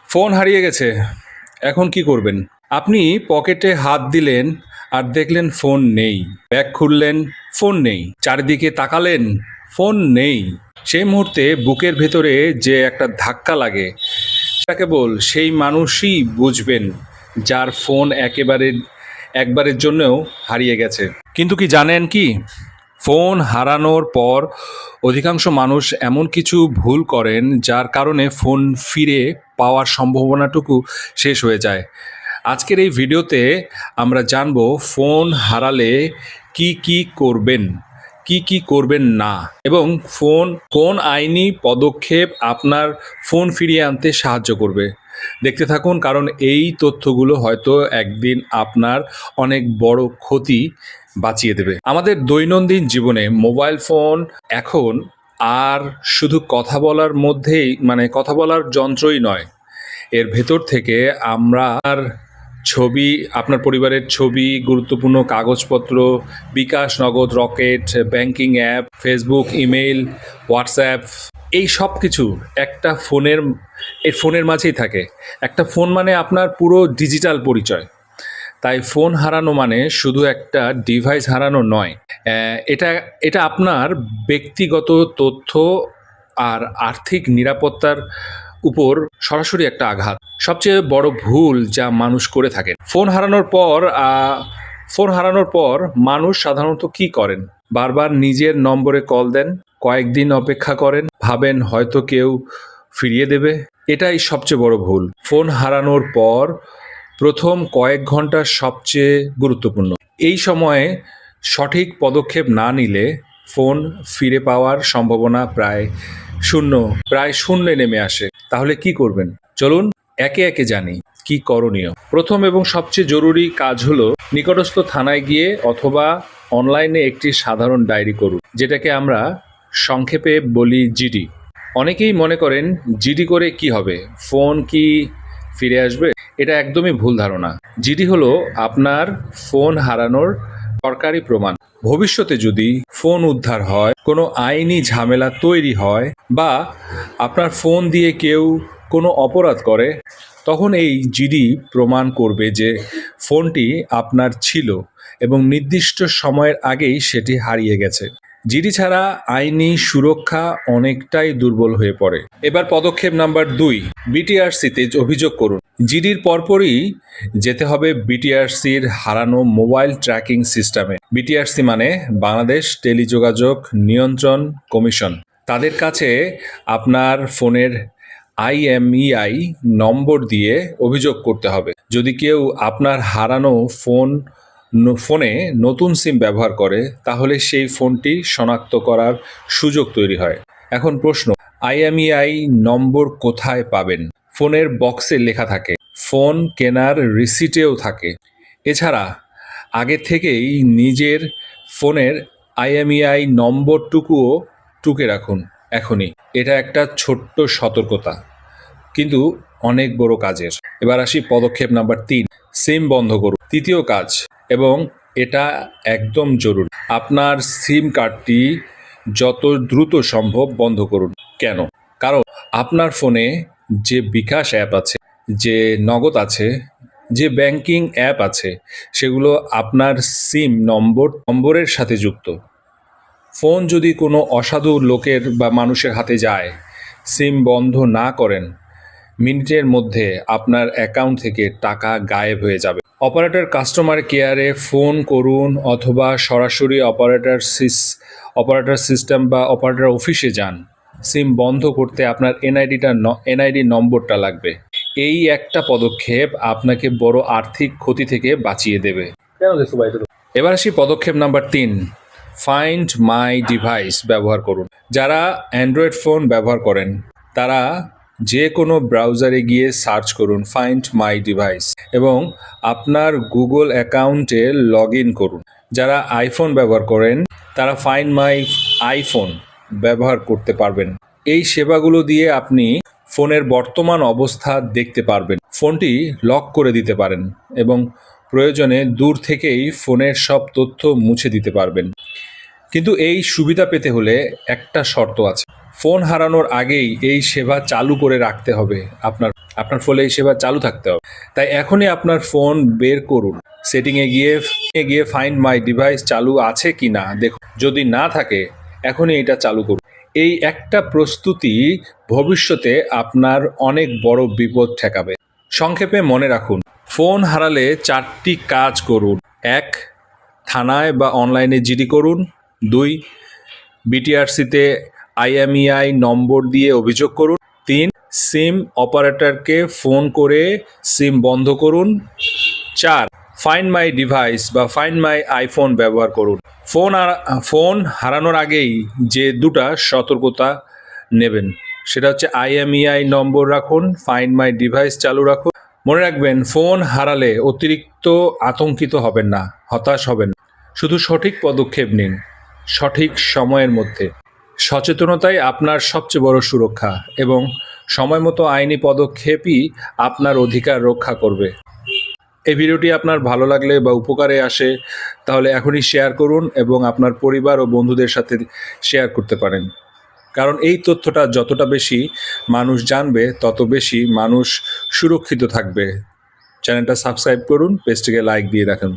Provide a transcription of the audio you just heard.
Phone হারিয়ে গেছে। এখন কি করবেন? আপনি পকেটে হাত দিলেন আর দেখলেন ফোন নেই। ব্যাগ খুললেন, ফোন নেই। চারিদিকে তাকালেন, ফোন নেই। সেই মুহূর্তে বুকের ভেতরে যে একটা ধাক্কা লাগে, সেটা কেবল সেই মানুষই বুঝবেন যার ফোন একবারের জন্যও হারিয়ে গেছে। কিন্তু কি জানেন কি? ফোন হারানোর পর অধিকাংশ মানুষ এমন কিছু ভুল করেন যার কারণে ফোন ফিরে পাওয়ার সম্ভাবনাটুকু শেষ হয়ে যায়। আজকের এই ভিডিওতে আমরা জানব ফোন হারালে কি করবেন, কি করবেন না, এবং কোন আইনি পদক্ষেপ আপনার ফোন ফিরিয়ে আনতে সাহায্য করবে। দেখতে থাকুন, কারণ এই তথ্যগুলো হয়তো একদিন আপনার অনেক বড় ক্ষতি বাঁচিয়ে দেবে। আমাদের দৈনন্দিন জীবনে মোবাইল ফোন এখন আর শুধু কথা বলার মধ্যেই, মানে কথা বলার যন্ত্রই নয়। এর ভেতর থেকে আমরা আর ছবি, আপনার পরিবারের ছবি, গুরুত্বপূর্ণ কাগজপত্র, বিকাশ, নগদ, rocket, banking app, Facebook, email, WhatsApp, এই সব কিছু একটা ফোনের মাঝেই থাকে। একটা ফোন মানে আপনার পুরো ডিজিটাল পরিচয়। তাই ফোন হারানো মানে শুধু একটা ডিভাইস হারানো নয়। এটা এটা আপনার ব্যক্তিগত তথ্য আর আর্থিক নিরাপত্তার উপর সরাসরি একটা আঘাত। সবচেয়ে বড় ভুল যা মানুষ করে থাকেন, ফোন হারানোর পর মানুষ সাধারণত কি করেন? বারবার নিজের নম্বরে কল দেন, কয়েকদিন অপেক্ষা করেন, ভাবেন হয়তো কেউ ফিরিয়ে দেবে। এটাই সবচেয়ে বড় ভুল। ফোন হারানোর পর প্রথম কয়েক ঘন্টা সবচেয়ে গুরুত্বপূর্ণ। এই সময়ে সঠিক পদক্ষেপ না নিলে ফোন ফিরে পাওয়ার সম্ভাবনা প্রায় শূন্যে নেমে আসে। তাহলে কি করবেন? চলুন একে একে জানি কি করণীয়। প্রথম এবং সবচেয়ে জরুরি কাজ হলো নিকটস্থ থানায় গিয়ে অথবা অনলাইনে একটি সাধারণ ডায়েরি করুন, যেটাকে আমরা সংক্ষেপে বলি জিডি। অনেকেই মনে করেন জিডি করে কি হবে, ফোন কি ফিরে আসবে? এটা একদমই ভুল ধারণা। জিডি হলো আপনার ফোন হারানোর সরকারি প্রমাণ। ভবিষ্যতে যদি ফোন উদ্ধার হয়, কোনো আইনি ঝামেলা তৈরি হয়, বা আপনার ফোন দিয়ে কেউ কোনো অপরাধ করে, তখন এই জিডি প্রমাণ করবে যে ফোনটি আপনার ছিল এবং নির্দিষ্ট সময়ের আগেই সেটি হারিয়ে গেছে। জিডি ছাড়া আইনি সুরক্ষা অনেকটাই দুর্বল হয়ে পড়ে। এবার পদক্ষেপ নাম্বার 2, বিটিআরসিতে অভিযোগ করুন। জিডির পরপরই যেতে হবে বিটিআরসির হারানো মোবাইল ট্র্যাকিং সিস্টেমে। বিটিআরসি মানে বাংলাদেশ টেলিযোগাযোগ নিয়ন্ত্রণ কমিশন। তাদের কাছে আপনার ফোনের আইএমইআই নম্বর দিয়ে অভিযোগ করতে হবে। যদি কেউ আপনার হারানো ফোনে নতুন সিম ব্যবহার করে, তাহলে সেই ফোনটি শনাক্ত করার সুযোগ তৈরি হয়। এখন প্রশ্ন, আইএমইআই নম্বর কোথায় পাবেন? ফোনের বক্সে লেখা থাকে, ফোন কেনার রিসিটেও থাকে। এছাড়া আগে থেকেই নিজের ফোনের আইএমইআই নম্বরটুকুও টুকে রাখুন এখনই। এটা একটা ছোট্ট সতর্কতা, কিন্তু অনেক বড় কাজের। এবার আসি পদক্ষেপ নাম্বার 3, সিম বন্ধ করুন। তৃতীয় কাজ, এবং এটা একদম জরুরি, আপনার সিম কার্ডটি যত দ্রুত সম্ভব বন্ধ করুন। কেন? কারণ আপনার ফোনে যে বিকাশ অ্যাপ আছে, যে নগদ আছে, যে ব্যাংকিং অ্যাপ আছে, সেগুলো আপনার সিম নম্বরের সাথে যুক্ত। ফোন যদি কোনো অসাধু লোকের বা মানুষের হাতে যায়, সিম বন্ধ না করেন, মিনিটের মধ্যে আপনার অ্যাকাউন্ট থেকে টাকা গায়েব হয়ে যাবে। অপারেটর কাস্টমার কেয়ারে ফোন করুন অথবা সরাসরি অপারেটর সিস্টেম বা অপারেটর অফিসে যান। সিম বন্ধ করতে আপনার এনআইডি নম্বরটা লাগবে। এই একটা পদক্ষেপ আপনাকে বড় আর্থিক ক্ষতি থেকে বাঁচিয়ে দেবে। এবার আসি পদক্ষেপ নাম্বার 3, ফাইন্ড মাই ডিভাইস ব্যবহার করুন। যারা অ্যান্ড্রয়েড ফোন ব্যবহার করেন, তারা যে কোনো ব্রাউজারে গিয়ে সার্চ করুন ফাইন্ড মাই ডিভাইস এবং আপনার গুগল অ্যাকাউন্টে লগ ইন করুন। যারা আইফোন ব্যবহার করেন, তারা ফাইন্ড মাই আইফোন ব্যবহার করতে পারবেন। এই সেবাগুলো দিয়ে আপনি ফোনের বর্তমান অবস্থা দেখতে পারবেন, ফোনটি লক করে দিতে পারেন এবং প্রয়োজনে দূর থেকেই ফোনের সব তথ্য মুছে দিতে পারবেন। কিন্তু এই সুবিধা পেতে হলে একটা শর্ত আছে। ফোন হারানোর আগেই এই সেবা চালু করে রাখতে হবে। আপনার আপনার ফোনে এই সেবা চালু থাকতে হবে। তাই এখনই আপনার ফোন বের করুন, সেটিংয়ে গিয়ে ফাইন্ড মাই ডিভাইস চালু আছে কি না দেখুন। যদি না থাকে এখনই এটা চালু করুন। এই একটা প্রস্তুতি ভবিষ্যতে আপনার অনেক বড় বিপদ ঠেকাবে। সংক্ষেপে মনে রাখুন, ফোন হারালে 4টি কাজ করুন। 1. থানায় বা অনলাইনে জিডি করুন। 2. বিটিআরসিতে আইএমইআই নম্বর দিয়ে অভিযোগ করুন। 3. সিম অপারেটরকে ফোন করে সিম বন্ধ করুন। 4. ফাইন্ড মাই ডিভাইস বা ফাইন্ড মাই আইফোন ব্যবহার করুন। ফোন হারানোর আগেই যে দুটা সতর্কতা নেবেন সেটা হচ্ছে আইএমইআই নম্বর রাখুন, ফাইন্ড মাই ডিভাইস চালু রাখুন। মনে রাখবেন, ফোন হারালে অতিরিক্ত আতঙ্কিত হবেন না, হতাশ হবেন না। শুধু সঠিক পদক্ষেপ নিন, সঠিক সময়ের মধ্যে। সচেতনতাই আপনার সবচেয়ে বড় সুরক্ষা এবং সময় মতো আইনি পদক্ষেপই আপনার অধিকার রক্ষা করবে। এই ভিডিওটি আপনার ভালো লাগলে বা উপকারে আসে তাহলে এখনই শেয়ার করুন এবং আপনার পরিবার ও বন্ধুদের সাথে শেয়ার করতে পারেন। কারণ এই তথ্যটা যতটা বেশি মানুষ জানবে তত বেশি মানুষ সুরক্ষিত থাকবে। চ্যানেলটা সাবস্ক্রাইব করুন, পেজটিকে লাইক দিয়ে রাখুন।